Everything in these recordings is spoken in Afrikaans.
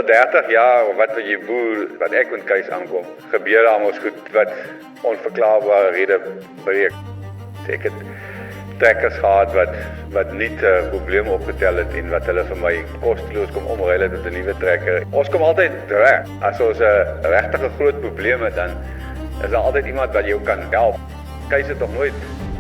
vir 30 jaar of wat jy boer, wat ek met Kees aankom, gebeur daar mos goed wat onverklaarbare rede breek. Ek het trekkers gehad wat nie probleme opgetel het en wat hulle vir my kosteloos kom omruil het met 'n nuwe trekker. Ons kom altyd reg. As ons 'n regtig groot probleem het, dan is daar altyd iemand wat jou kan help. Kees het nog nooit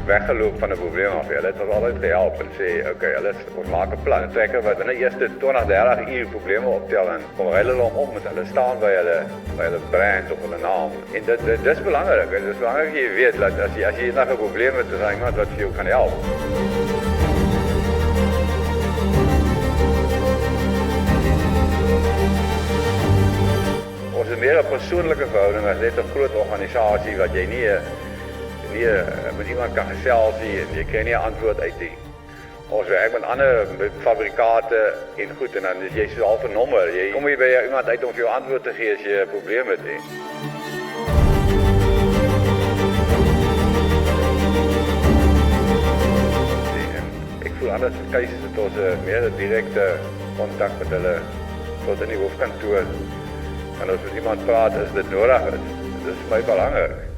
weggeloop van 'n probleem af. Hulle het ons altyd gehelp en sê, okay, ons maak 'n plan. 'n Trekker wat binne eerste 20-30 uur probleme optel en kom hulle hom op met hulle staan by hulle brand of hulle naam. En dit is belangrik. Dit is belangrik jy weet dat as jy eendag 'n probleem het, is daar iemand wat vir jou kan help. Ons het meer 'n persoonlike verhouding as net 'n groot organisasie wat jy nie met iemand kan gesels nie en jy kry nie 'n antwoord uit nie. Ons werk met ander fabrikate en goed en dan is jy so half 'n nommer. Jy kom hier by iemand uit om vir jou antwoord te gee as jy 'n probleem het. Ek voel anders as Kees het ons meer 'n direkte kontak met hulle tot in die hoofkantoor. En as met iemand praat is dit nodig. Dit is vir my belangrik.